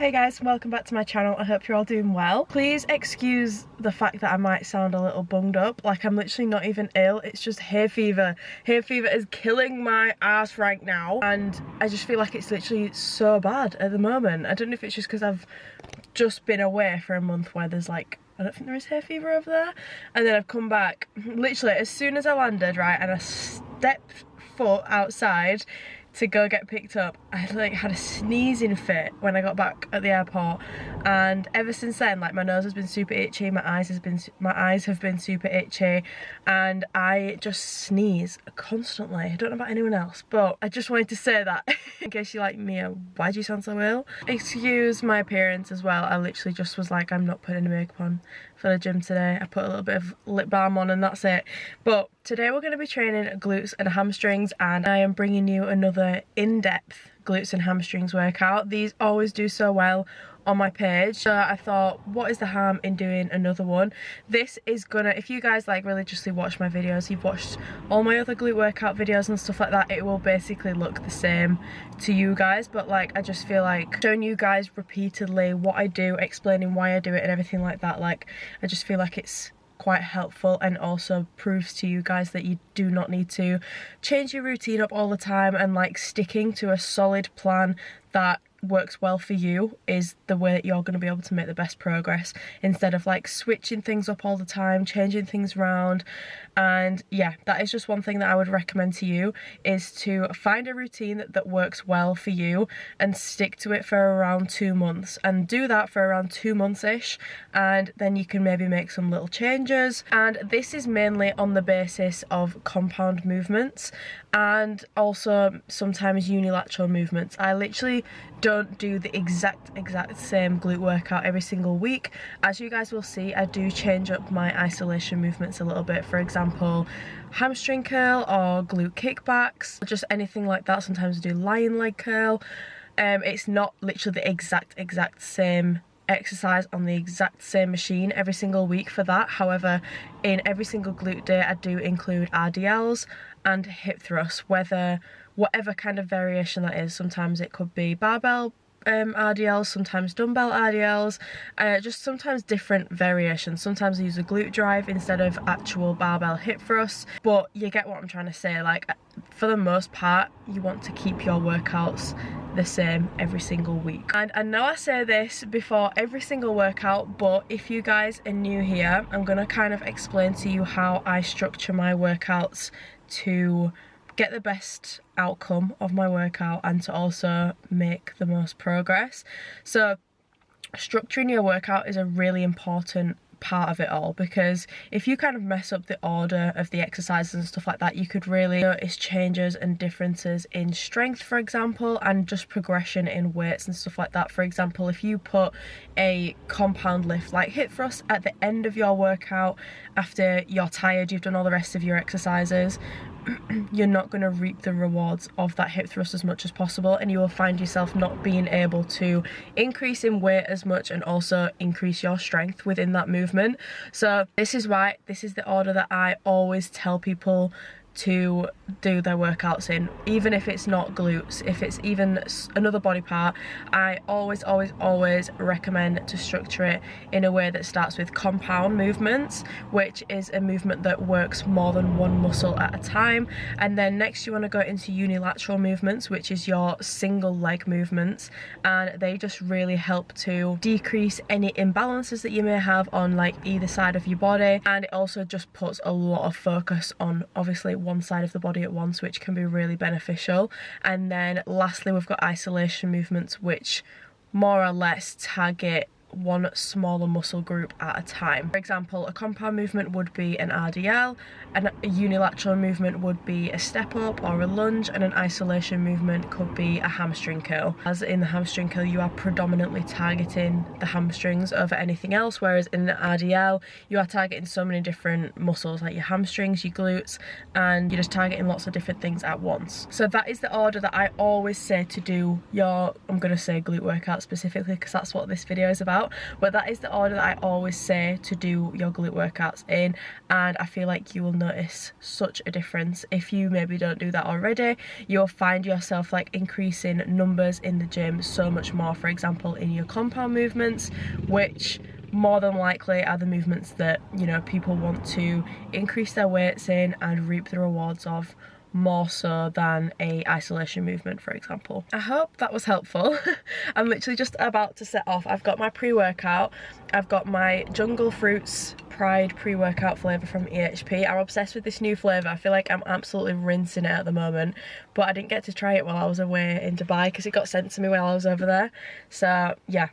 Hey guys, welcome back to my channel. I hope you're all doing well. Please excuse the fact that I might sound a little bunged up. Like, I'm literally not even ill, it's just hay fever. Hay fever is killing my ass right now, and I just feel like it's literally so bad at the moment. I don't know if it's just because I've just been away for a month where there's like, I don't think there is hay fever over there, and then I've come back literally as soon as I landed, right, and I stepped foot outside to go get picked up, I like had a sneezing fit when I got back at the airport, and ever since then, like, my nose has been super itchy, my eyes have been super itchy, and I just sneeze constantly. I don't know about anyone else, but I just wanted to say that in case you're like, Mia, why do you sound so ill? Excuse my appearance as well. I literally just was like, I'm not putting any makeup on for the gym today. I put a little bit of lip balm on and that's it. But today we're going to be training glutes and hamstrings, and I am bringing you another in-depth glutes and hamstrings workout. These always do so well on my page, so I thought, what is the harm in doing another one? This is gonna, if you guys like religiously watch my videos, you've watched all my other glute workout videos and stuff like that, it will basically look the same to you guys, but like, I just feel like showing you guys repeatedly what I do, explaining why I do it and everything like that, like, I just feel like it's quite helpful, and also proves to you guys that you do not need to change your routine up all the time, and like, sticking to a solid plan that works well for you is the way that you're going to be able to make the best progress, instead of like switching things up all the time, changing things around. And yeah, that is just one thing that I would recommend to you, is to find a routine that works well for you and stick to it for around 2 months, and do that for around 2 months ish, and then you can maybe make some little changes. And this is mainly on the basis of compound movements and also sometimes unilateral movements. I literally don't do the exact same glute workout every single week. As you guys will see, I do change up my isolation movements a little bit. For example, hamstring curl or glute kickbacks, just anything like that. Sometimes I do lion leg curl. It's not literally the exact same exercise on the exact same machine every single week for that. However, in every single glute day I do include RDLs and hip thrusts, whatever kind of variation that is. Sometimes it could be barbell RDLs, sometimes dumbbell RDLs, just sometimes different variations. Sometimes I use a glute drive instead of actual barbell hip thrusts, but you get what I'm trying to say. Like, for the most part, you want to keep your workouts the same every single week. And I know I say this before every single workout, but if you guys are new here, I'm gonna kind of explain to you how I structure my workouts to get the best outcome of my workout and to also make the most progress. So structuring your workout is a really important part of it all, because if you kind of mess up the order of the exercises and stuff like that, you could really notice changes and differences in strength, for example, and just progression in weights and stuff like that. For example, if you put a compound lift like hip thrust at the end of your workout after you're tired, you've done all the rest of your exercises, you're not going to reap the rewards of that hip thrust as much as possible, and you will find yourself not being able to increase in weight as much and also increase your strength within that movement. So this is why this is the order that I always tell people to do their workouts in, even if it's not glutes, if it's even another body part. I always recommend to structure it in a way that starts with compound movements, which is a movement that works more than one muscle at a time, and then next you want to go into unilateral movements, which is your single leg movements, and they just really help to decrease any imbalances that you may have on like either side of your body, and it also just puts a lot of focus on obviously one side of the body at once, which can be really beneficial. And then lastly, we've got isolation movements, which more or less target one smaller muscle group at a time. For example, a compound movement would be an RDL, and a unilateral movement would be a step up or a lunge, and an isolation movement could be a hamstring curl. As in the hamstring curl, you are predominantly targeting the hamstrings over anything else, whereas in the RDL you are targeting so many different muscles, like your hamstrings, your glutes, and you're just targeting lots of different things at once. So that is the order that I always say to do your, I'm going to say glute workout specifically because that's what this video is about. workout, but that is the order that I always say to do your glute workouts in, and I feel like you will notice such a difference. If you maybe don't do that already, you'll find yourself like increasing numbers in the gym so much more, for example in your compound movements, which more than likely are the movements that, you know, people want to increase their weights in and reap the rewards of more so than a isolation movement, for example. I hope that was helpful. I'm literally just about to set off. I've got my pre-workout. I've got my Jungle Fruits Pride pre-workout flavour from EHP. I'm obsessed with this new flavour. I feel like I'm absolutely rinsing it at the moment, but I didn't get to try it while I was away in Dubai because it got sent to me while I was over there. So yeah,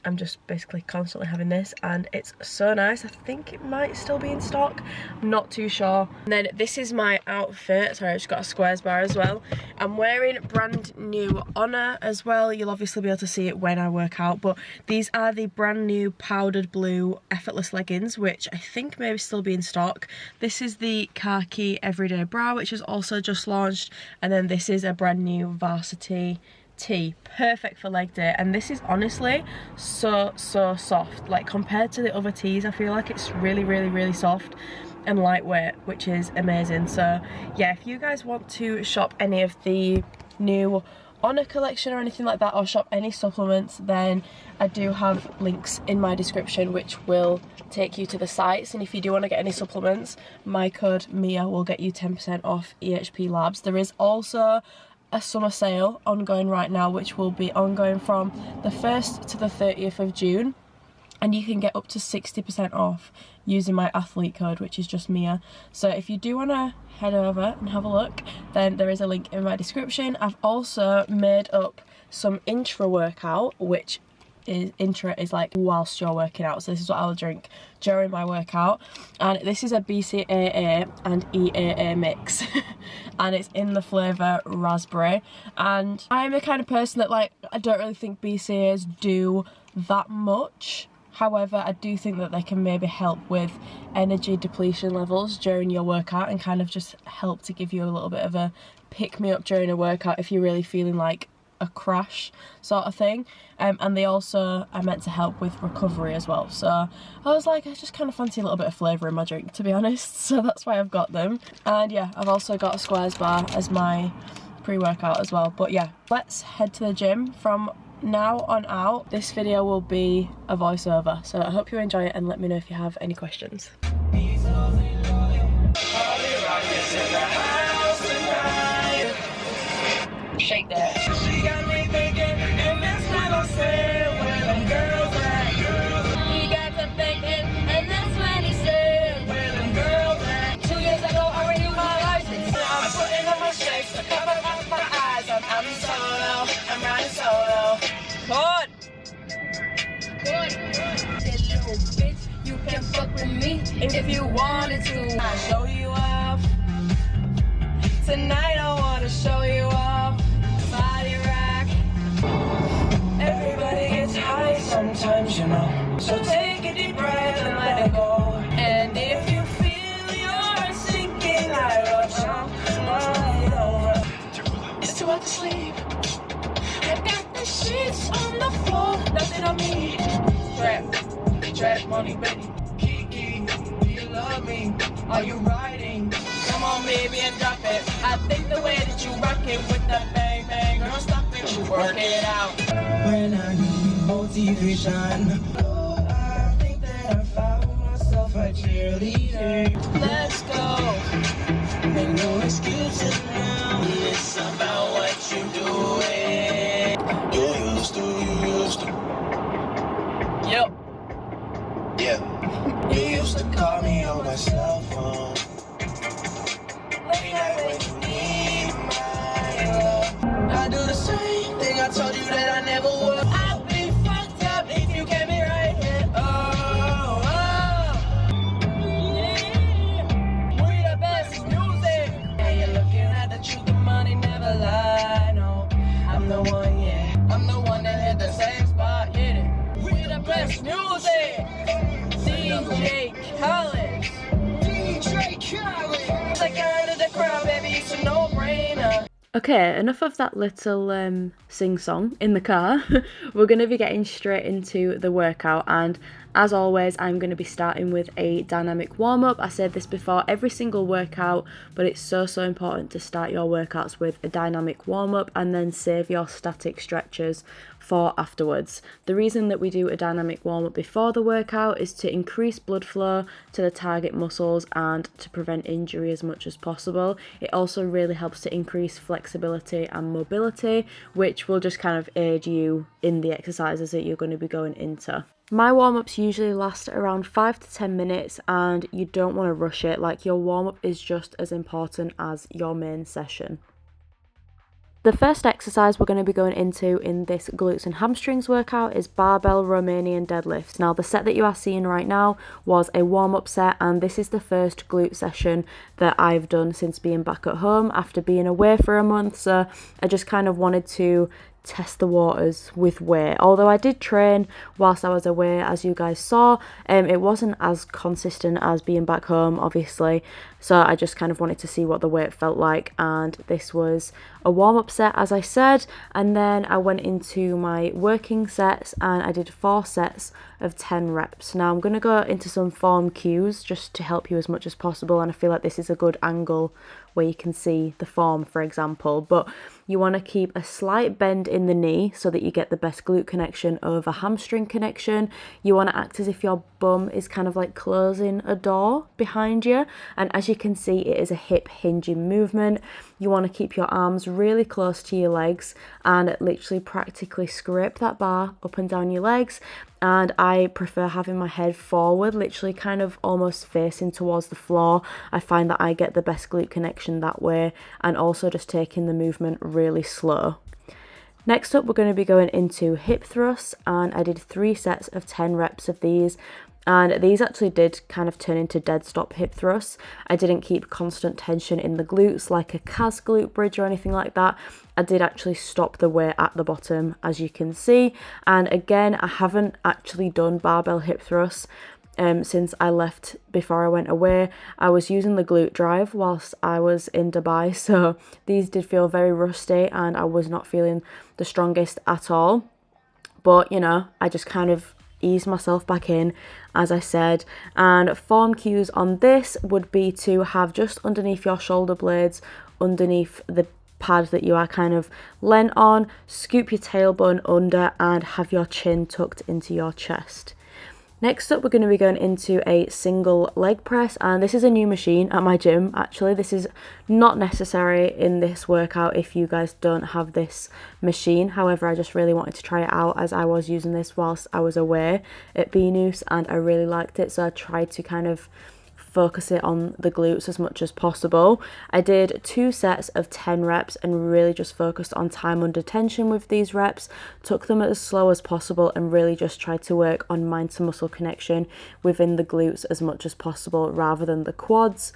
I'm just basically constantly having this, and it's so nice. I think it might still be in stock, I'm not too sure. And then this is my outfit. Sorry, I just got a squares bar as well. I'm wearing brand new Honor as well. You'll obviously be able to see it when I work out, but these are the brand new powdered blue effortless leggings, which I think maybe still be in stock. This is the khaki everyday bra, which is also just launched, and then this is a brand new varsity tee, perfect for leg day. And this is honestly so soft, like compared to the other tees. I feel like it's really soft and lightweight, which is amazing. So yeah, if you guys want to shop any of the new Honor collection or anything like that, or shop any supplements, then I do have links in my description which will take you to the sites. And if you do want to get any supplements, my code Mia will get you 10% off EHP Labs. There is also a summer sale ongoing right now, which will be ongoing from the 1st to the 30th of June, and you can get up to 60% off using my athlete code, which is just Mia. So if you do want to head over and have a look, then there is a link in my description. I've also made up some intra workout, which is intra is like whilst you're working out, so this is what I'll drink during my workout, and this is a BCAA and EAA mix and it's in the flavour raspberry. And I'm the kind of person that, like, I don't really think BCAAs do that much. However, I do think that they can maybe help with energy depletion levels during your workout and kind of just help to give you a little bit of a pick-me-up during a workout if you're really feeling like a crash sort of thing. And they also are meant to help with recovery as well. So I was like, I just kind of fancy a little bit of flavour in my drink, to be honest. So that's why I've got them. And yeah, I've also got a squares bar as my pre-workout as well. But yeah, let's head to the gym. From now on out, this video will be a voiceover, so I hope you enjoy it and let me know if you have any questions. Shake that. She got me thinking, and that's what I'll say, where them girls at? He got them thinking, and that's when he said, where them girls at? 2 years ago, I renewed my license. I'm putting on my shakes to cover up my eyes. I'm solo, I'm riding solo. Good. Little bitch, you can fuck with me if you wanted to. I'll show you off. Tonight I wanna show you off. Body rock. Everybody gets high sometimes, you know. So take a deep breath and let it go. And if you feel you're sinking, I will jump right over. It's too hot to sleep. I got the sheets on the floor, nothing on me. Trap money, baby. Kiki, do you love me? Are you riding? Come on, baby, and drop it. I think the way that you rock it with that bang bang, girl, stop it, you work it out. When I need motivation, oh, I think that I found myself a cheerleader. Let's go. Make no excuses now. It's about what you doing. You used to. Yep. Yeah. You used to call me on my cell phone. Late night when you need my love. I do the same thing I told you that I never would. I'll be fucked up if you get me right here. Oh, yeah. We the best music. And you're looking at the truth, the money never lie. No, I'm the one, yeah. I'm the one that hit the same spot, hit it. We the best music. DJ Collins. Okay, enough of that little sing-song in the car. We're going to be getting straight into the workout, and as always, I'm going to be starting with a dynamic warm-up. I said this before every single workout, but it's so important to start your workouts with a dynamic warm-up and then save your static stretches for afterwards. The reason that we do a dynamic warm-up before the workout is to increase blood flow to the target muscles and to prevent injury as much as possible. It also really helps to increase flexibility and mobility, which will just kind of aid you in the exercises that you're going to be going into. My warm-ups usually last around 5 to 10 minutes, and you don't want to rush it. Like, your warm-up is just as important as your main session. The first exercise we're going to be going into in this glutes and hamstrings workout is barbell Romanian deadlifts. Now, the set that you are seeing right now was a warm-up set, and this is the first glute session that I've done since being back at home after being away for a month. So I just kind of wanted to test the waters with weight. Although I did train whilst I was away, as you guys saw, it wasn't as consistent as being back home, obviously, so I just kind of wanted to see what the weight felt like, and this was a warm-up set, as I said, and then I went into my working sets and I did 4 sets of 10 reps. Now I'm going to go into some form cues just to help you as much as possible, and I feel like this is a good angle where you can see the form, for example, but you want to keep a slight bend in the knee so that you get the best glute connection over hamstring connection. You want to act as if your bum is kind of like closing a door behind you, and as you can see, it is a hip hinging movement. You want to keep your arms really close to your legs and literally practically scrape that bar up and down your legs. And I prefer having my head forward, literally kind of almost facing towards the floor. I find that I get the best glute connection that way, and also just taking the movement really slow. Next up, we're going to be going into hip thrusts, and I did 3 sets of 10 reps of these. And these actually did kind of turn into dead stop hip thrusts. I didn't keep constant tension in the glutes like a Cas glute bridge or anything like that. I did actually stop the weight at the bottom, as you can see. And again, I haven't actually done barbell hip thrusts since I left before I went away. I was using the glute drive whilst I was in Dubai, so these did feel very rusty and I was not feeling the strongest at all. But, you know, I just kind of ease myself back in, as I said. And form cues on this would be to have just underneath your shoulder blades, underneath the pad that you are kind of leant on, scoop your tailbone under and have your chin tucked into your chest. Next up, we're going to be going into a single leg press, and this is a new machine at my gym. Actually, this is not necessary in this workout if you guys don't have this machine. However, I just really wanted to try it out as I was using this whilst I was away at Venus, and I really liked it, so I tried to kind of focus it on the glutes as much as possible. I did 2 sets of 10 reps and really just focused on time under tension with these reps, took them as slow as possible and really just tried to work on mind to muscle connection within the glutes as much as possible rather than the quads.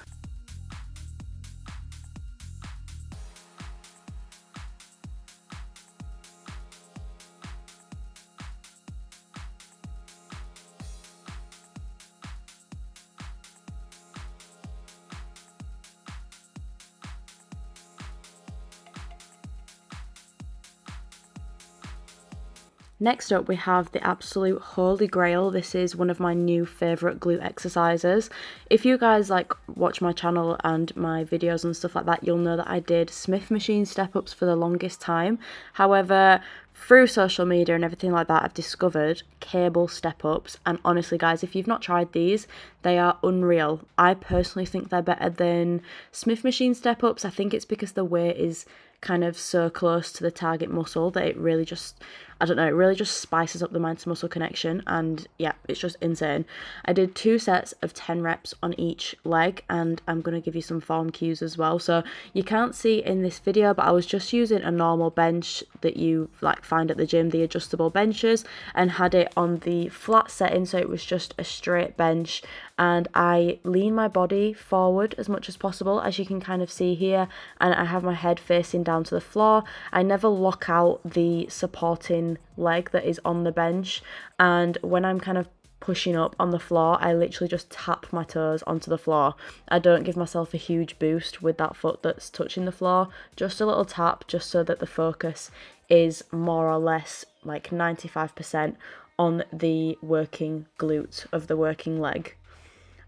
Next up, we have the absolute holy grail. This is one of my new favourite glute exercises. If you guys like watch my channel and my videos and stuff like that, you'll know that I did Smith machine step-ups for the longest time. However, through social media and everything like that, I've discovered cable step-ups, and honestly guys, if you've not tried these, they are unreal. I personally think they're better than Smith machine step-ups. I think it's because the weight is kind of so close to the target muscle that it really just, I don't know, it really just spices up the mind to muscle connection, and yeah, it's just insane. I did 2 sets of 10 reps on each leg, and I'm going to give you some form cues as well. So you can't see in this video, but I was just using a normal bench that you like find at the gym, the adjustable benches, and had it on the flat setting, so it was just a straight bench, and I lean my body forward as much as possible, as you can kind of see here, and I have my head facing down to the floor. I never lock out the supporting leg that is on the bench, and when I'm kind of pushing up on the floor, I literally just tap my toes onto the floor. I don't give myself a huge boost with that foot that's touching the floor, just a little tap, just so that the focus is more or less like 95% on the working glute of the working leg.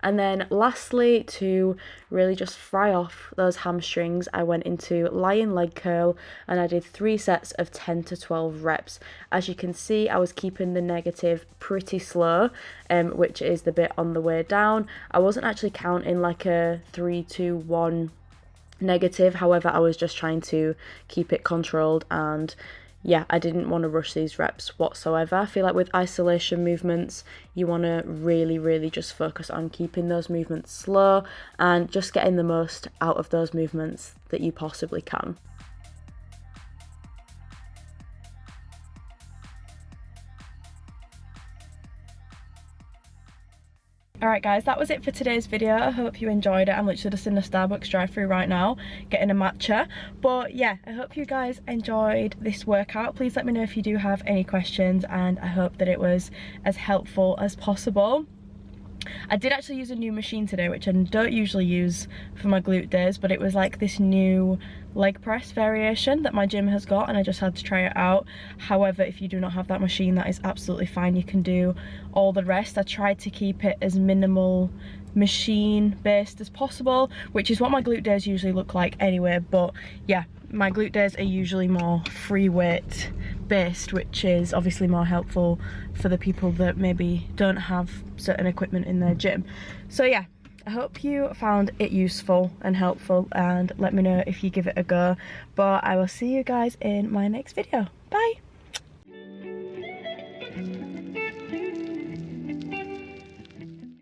And then lastly, to really just fry off those hamstrings, I went into lying leg curl and I did 3 sets of 10 to 12 reps. As you can see, I was keeping the negative pretty slow, which is the bit on the way down. I wasn't actually counting like a 3, 2, 1 negative. However, I was just trying to keep it controlled, and yeah, I didn't want to rush these reps whatsoever. I feel like with isolation movements, you want to really just focus on keeping those movements slow and just getting the most out of those movements that you possibly can. Alright guys, that was it for today's video. I hope you enjoyed it. I'm literally just in the Starbucks drive-thru right now getting a matcha. But yeah, I hope you guys enjoyed this workout. Please let me know if you do have any questions, and I hope that it was as helpful as possible. I did actually use a new machine today, which I don't usually use for my glute days, but it was like this new leg press variation that my gym has got, and I just had to try it out. However, if you do not have that machine, that is absolutely fine. You can do all the rest. I tried to keep it as minimal machine based as possible, which is what my glute days usually look like anyway. But yeah, my glute days are usually more free weight based, which is obviously more helpful for the people that maybe don't have certain equipment in their gym. So yeah, I hope you found it useful and helpful, and let me know if you give it a go. But I will see you guys in my next video. Bye.